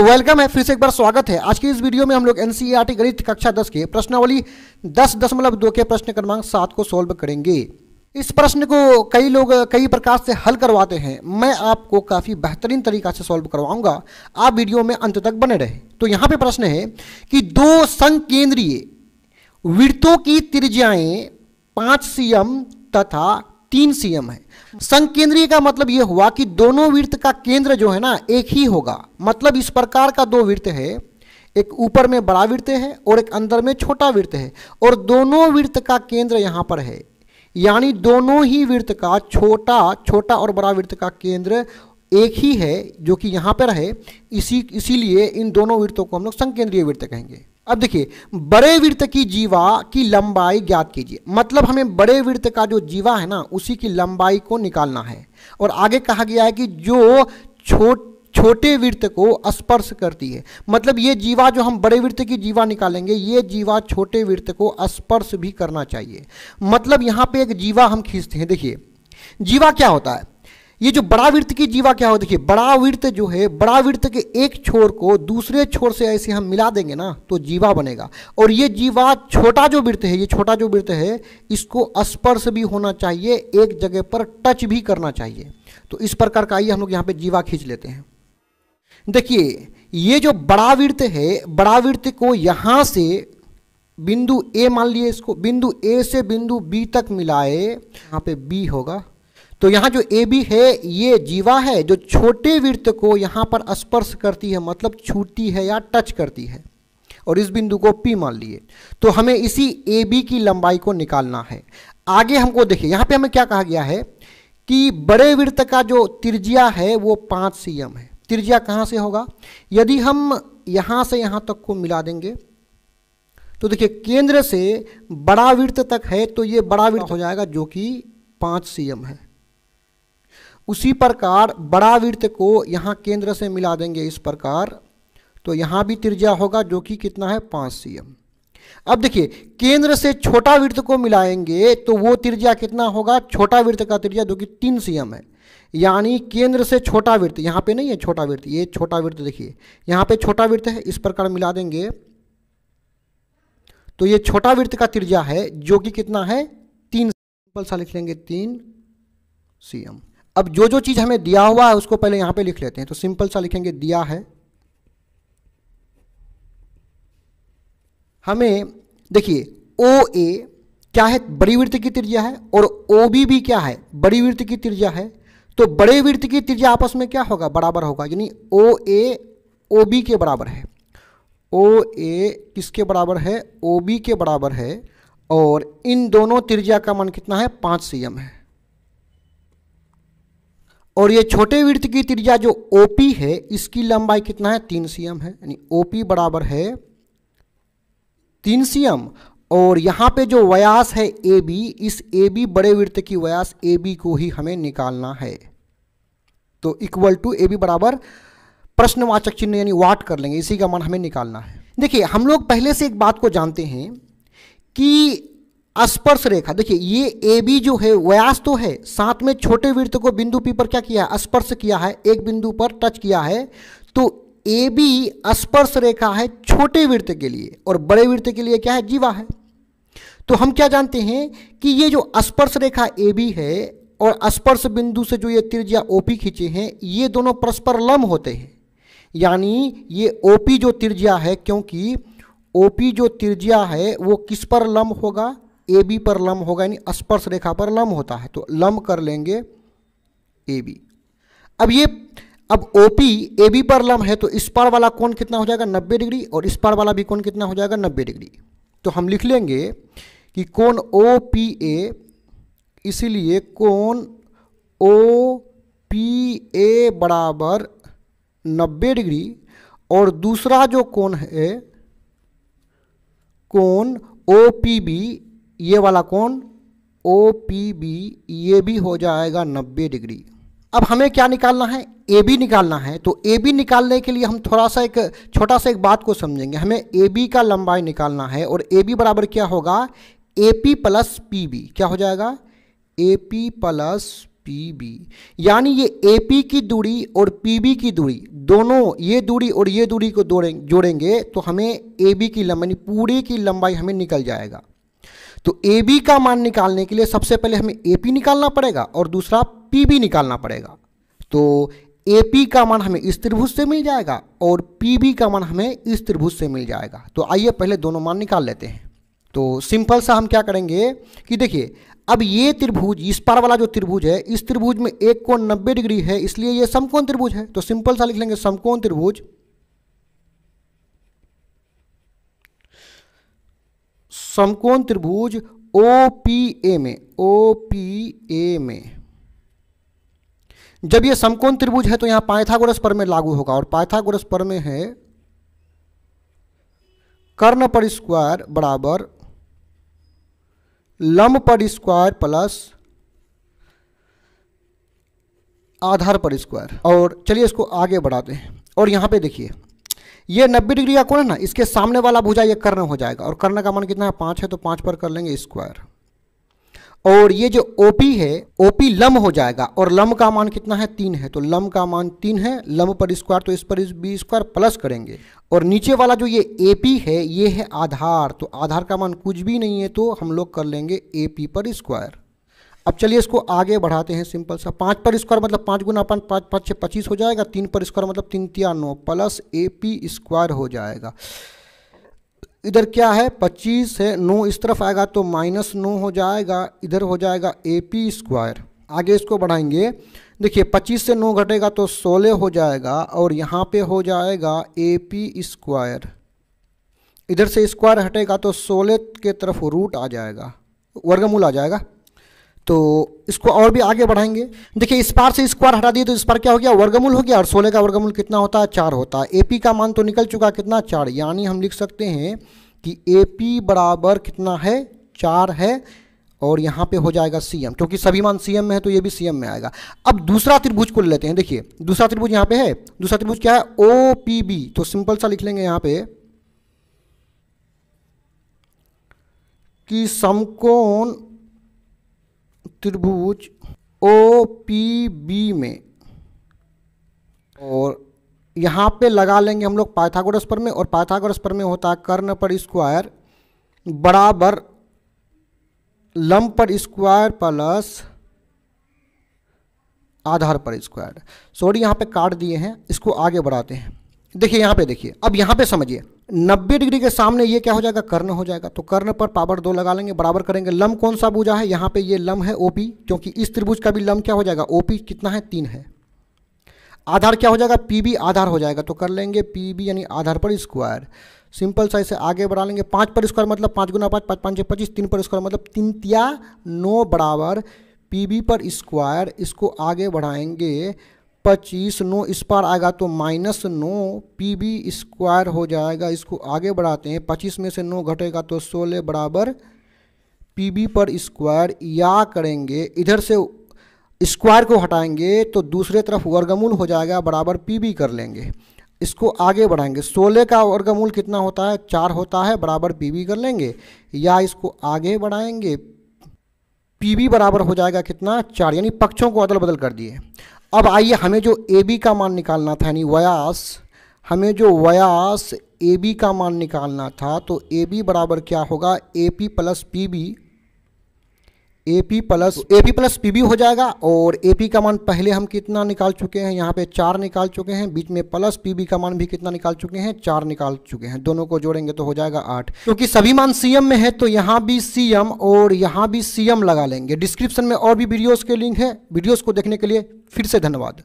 Welcome है, फिर से एक बार स्वागत है। आज की इस वीडियो में हम लोग एनसीईआरटी गणित कक्षा 10 के प्रश्नावली 10.2 के प्रश्न क्रमांक 7 को सॉल्व करेंगे। इस प्रश्न को कई लोग कई प्रकार से हल करवाते हैं, मैं आपको काफ़ी बेहतरीन तरीका से सॉल्व करवाऊंगा। आप वीडियो में अंत तक बने रहे। तो यहाँ पे प्रश्न है कि दो संकेंद्रीय वृत्तों की त्रिज्याएं 5 cm तथा 3 cm है। संकेंद्रीय का मतलब यह हुआ कि दोनों वृत्त का केंद्र जो है ना एक ही होगा। मतलब इस प्रकार का दो वृत्त है, एक ऊपर में बड़ा वृत्त है और एक अंदर में छोटा वृत्त है, और दोनों वृत्त का केंद्र यहाँ पर है। यानी दोनों ही वृत्त का छोटा और बड़ा वृत्त का केंद्र एक ही है, जो कि यहाँ पर है। इसीलिए इन दोनों वृत्तों को हम लोग संकेंद्रीय वृत्त कहेंगे। अब देखिए, बड़े वृत्त की जीवा की लंबाई ज्ञात कीजिए। मतलब हमें बड़े वृत्त का जो जीवा है ना, उसी की लंबाई को निकालना है। और आगे कहा गया है कि जो छोटे वृत्त को स्पर्श करती है। मतलब ये जीवा जो हम बड़े वृत्त की जीवा निकालेंगे, ये जीवा छोटे वृत्त को स्पर्श भी करना चाहिए। मतलब यहाँ पे एक जीवा हम खींचते हैं। देखिए जीवा क्या होता है, ये जो बड़ा वृत्त की जीवा क्या हो, देखिए बड़ा वृत्त जो है, बड़ा वृत्त के एक छोर को दूसरे छोर से ऐसे हम मिला देंगे ना, तो जीवा बनेगा। और ये जीवा छोटा जो वृत्त है, ये छोटा जो वृत्त है, इसको स्पर्श भी होना चाहिए, एक जगह पर टच भी करना चाहिए। तो इस प्रकार का आइए हम लोग यहाँ पे जीवा खींच लेते हैं। देखिए ये जो बड़ा वृत्त है, बड़ा वृत्त को यहाँ से बिंदु ए मान लिए, इसको बिंदु ए से बिंदु बी तक मिलाए, यहाँ पे बी होगा। तो यहाँ जो ए बी है ये जीवा है, जो छोटे वृत्त को यहाँ पर स्पर्श करती है, मतलब छूती है या टच करती है, और इस बिंदु को पी मान लिए। तो हमें इसी ए बी की लंबाई को निकालना है। आगे हमको देखिए यहाँ पे हमें क्या कहा गया है कि बड़े वृत्त का जो त्रिज्या है वो 5 cm है। त्रिज्या कहाँ से होगा, यदि हम यहाँ से यहाँ तक को मिला देंगे तो देखिए केंद्र से बड़ा वृत्त तक है, तो ये बड़ा वृत्त हो जाएगा जो कि 5 cm है। उसी प्रकार बड़ा वृत्त को यहाँ केंद्र से मिला देंगे इस प्रकार, तो यहाँ भी त्रिज्या होगा जो कि कितना है 5 cm। अब देखिए केंद्र से छोटा वृत्त को मिलाएंगे तो वो त्रिज्या कितना होगा, छोटा वृत्त का त्रिज्या जो कि 3 cm है। यानी केंद्र से छोटा वृत्त, यहाँ पे नहीं है छोटा वृत्त, ये छोटा वृत्त देखिए यहाँ पे छोटा वृत्त है, इस प्रकार मिला देंगे तो ये छोटा वृत्त का त्रिज्या है जो कि कितना है 3 सिंपल सा लिख लेंगे 3 cm। अब जो जो चीज हमें दिया हुआ है उसको पहले यहां पे लिख लेते हैं। तो सिंपल सा लिखेंगे, दिया है हमें, देखिए ओ ए क्या है, बड़ी वृत्त की त्रिज्या है, और ओ बी भी क्या है, बड़ी वृत्त की त्रिज्या है। तो बड़े वृत्त की त्रिज्या आपस में क्या होगा, बराबर होगा। यानी ओ ए ओ बी के बराबर है, ओ ए किसके बराबर है, ओ बी के बराबर है। और इन दोनों त्रिज्या का मान कितना है 5 cm है। और ये छोटे वृत्त की त्रिज्या जो OP है, इसकी लंबाई कितना है 3 cm है। यानी OP बराबर है 3 cm। और यहाँ पे जो व्यास है AB, इस AB बड़े वृत्त की व्यास AB को ही हमें निकालना है। तो इक्वल टू AB बराबर प्रश्नवाचक चिन्ह यानी वाट कर लेंगे, इसी का मान हमें निकालना है। देखिए हम लोग पहले से एक बात को जानते हैं कि स्पर्श रेखा, देखिए ये ए बी जो है व्यास तो है, साथ में छोटे वृत्त को बिंदु पी पर क्या किया है, स्पर्श किया है, एक बिंदु पर टच किया है। तो ए बी स्पर्श रेखा है छोटे वृत्त के लिए, और बड़े वृत्त के लिए क्या है, जीवा है। तो हम क्या जानते हैं कि ये जो स्पर्श रेखा ए बी है और स्पर्श बिंदु से जो ये त्रिज्या ओपी खींचे हैं, ये दोनों परस्पर लंब होते हैं। यानी ये ओपी जो त्रिज्या है, क्योंकि ओपी जो त्रिज्या है वो किस पर लंब होगा, ए बी पर लंब होगा, यानी स्पर्श रेखा पर लंब होता है। तो लंब कर लेंगे ए बी। अब ओपी ए बी पर लंब है, तो इस पार वाला कोण कितना हो जाएगा 90 डिग्री, और इस पार वाला भी कोण कितना हो जाएगा 90 डिग्री। तो हम लिख लेंगे कि कोण ओ पी ए, इसीलिए कोण ओ पी ए बराबर 90 डिग्री। और दूसरा जो कोण है कोण ओ पी बी, ये वाला कोण ओ पी बी, ये भी हो जाएगा 90 डिग्री। अब हमें क्या निकालना है, ए बी निकालना है। तो ए बी निकालने के लिए हम थोड़ा सा एक छोटा सा एक बात को समझेंगे। हमें ए बी का लंबाई निकालना है, और ए बी बराबर क्या होगा, A P plus P B. क्या हो जाएगा, ए पी प्लस पीबी, यानी ये एपी की दूरी और पीबी की दूरी दोनों, ये दूरी और ये दूरी को जोड़ेंगे तो हमें एबी की लंबाई, पूरी की लंबाई हमें निकल जाएगा। तो एबी का मान निकालने के लिए सबसे पहले हमें एपी निकालना पड़ेगा और दूसरा पीबी निकालना पड़ेगा। तो एपी का मान हमें इस त्रिभुज से मिल जाएगा और पीबी का मान हमें इस त्रिभुज से मिल जाएगा। तो आइए पहले दोनों मान निकाल लेते हैं। तो सिंपल सा हम क्या करेंगे कि देखिए, अब ये त्रिभुज, इस पार वाला जो त्रिभुज है, इस त्रिभुज में एक कोण 90 डिग्री है, इसलिए ये समकोण त्रिभुज है। तो सिंपल सा लिख लेंगे समकोण त्रिभुज, समकोण त्रिभुज ओपीए में जब ये समकोण त्रिभुज है तो यहां पाइथागोरस प्रमेय लागू होगा, और पाइथागोरस प्रमेय है कर्ण पर स्क्वायर बराबर लंब पर स्क्वायर प्लस आधार पर स्क्वायर। और चलिए इसको आगे बढ़ाते हैं। और यहां पे देखिए, ये 90 डिग्री का कोण है ना, इसके सामने वाला भुजा ये कर्ण हो जाएगा, और कर्ण का मान कितना है 5 है, तो 5 पर कर लेंगे स्क्वायर। और ये जो ओपी है, ओपी लंब हो जाएगा, और लंब का मान कितना है 3 है, तो लंब का मान 3 है, लंब पर स्क्वायर तो इस पर बी स्क्वायर प्लस करेंगे। और नीचे वाला जो ये एपी है ये है आधार, तो आधार का मान कुछ भी नहीं है, तो हम लोग कर लेंगे एपी पर स्क्वायर। अब चलिए इसको आगे बढ़ाते हैं। सिंपल सा 5 पर स्क्वायर मतलब 5 गुना 5, 5 5 6 25 हो जाएगा। 3 पर स्क्वायर मतलब 3 तिया 9 प्लस एपी स्क्वायर हो जाएगा। इधर क्या है 25 है, 9 इस तरफ आएगा तो -9 हो जाएगा, इधर हो जाएगा एपी स्क्वायर। आगे इसको बढ़ाएंगे, देखिए 25 से 9 घटेगा तो 16 हो जाएगा, और यहाँ पे हो जाएगा एपी स्क्वायर। इधर से स्क्वायर हटेगा तो 16 के तरफ रूट आ जाएगा, वर्गमूल आ जाएगा। तो इसको और भी आगे बढ़ाएंगे। देखिए इस पार से स्क्वायर हटा दिए तो इस पार क्या हो गया, वर्गमूल हो गया, और 16 का वर्गमूल कितना होता है 4 होता है। एपी का मान तो निकल चुका कितना 4, यानी हम लिख सकते हैं कि एपी बराबर कितना है 4 है, और यहाँ पे हो जाएगा सीएम, क्योंकि सभी मान सीएम में है तो ये भी सीएम में आएगा। अब दूसरा त्रिभुज को ले लेते हैं। देखिए दूसरा त्रिभुज यहाँ पे है, दूसरा त्रिभुज क्या है ओपीबी, तो सिंपल सा लिख लेंगे यहाँ पे कि समकोण त्रिभुज ओपीबी में, और यहाँ पे लगा लेंगे हम लोग पाइथागोरस प्रमेय, और पाइथागोरस प्रमेय होता है कर्ण पर स्क्वायर बराबर लंब पर स्क्वायर प्लस आधार पर स्क्वायर। सॉरी यहाँ पे काट दिए हैं, इसको आगे बढ़ाते हैं। देखिए यहाँ पे देखिए, अब यहाँ पे समझिए 90 डिग्री के सामने ये क्या हो जाएगा कर्ण हो जाएगा, तो कर्ण पर पावर 2 लगा लेंगे, बराबर करेंगे लंब कौन सा भुजा है, यहाँ पे ये लंब है ओपी, क्योंकि इस त्रिभुज का भी लंब क्या हो जाएगा ओपी कितना है 3 है। आधार क्या हो जाएगा पीबी आधार हो जाएगा, तो कर लेंगे पीबी यानी आधार पर स्क्वायर। सिंपल सा इसे आगे बढ़ा लेंगे, 5 पर स्क्वायर मतलब 5 गुना 5, 5 5 6 25, 3 पर स्क्वायर मतलब 3 तिया 9 बराबर पीबी पर स्क्वायर। इसको आगे बढ़ाएंगे 25, 9 इस पार आएगा तो -9 पीबी स्क्वायर हो जाएगा। इसको आगे बढ़ाते हैं, 25 में से 9 घटेगा तो 16 बराबर पीबी पर स्क्वायर, या करेंगे इधर से स्क्वायर को हटाएंगे तो दूसरे तरफ वर्गमूल हो जाएगा बराबर पीबी कर लेंगे। इसको आगे बढ़ाएंगे, 16 का वर्गमूल कितना होता है 4 होता है, बराबर पीबी कर लेंगे, या इसको आगे बढ़ाएंगे पीबी बराबर हो जाएगा कितना 4, यानी पक्षों को अदल बदल कर दिए। अब आइए हमें जो AB का मान निकालना था, यानी व्यास, हमें जो व्यास AB का मान निकालना था, तो AB बराबर क्या होगा AP plus PB, AP plus PB हो जाएगा। और AP का मान पहले हम कितना निकाल चुके हैं, यहाँ पे 4 निकाल चुके हैं, बीच में प्लस PB का मान भी कितना निकाल चुके हैं 4 निकाल चुके हैं, दोनों को जोड़ेंगे तो हो जाएगा 8। क्योंकि सभी मान CM में है तो यहाँ भी CM और यहाँ भी CM लगा लेंगे। डिस्क्रिप्शन में और भी वीडियोस के लिंक है, वीडियोस को देखने के लिए फिर से धन्यवाद।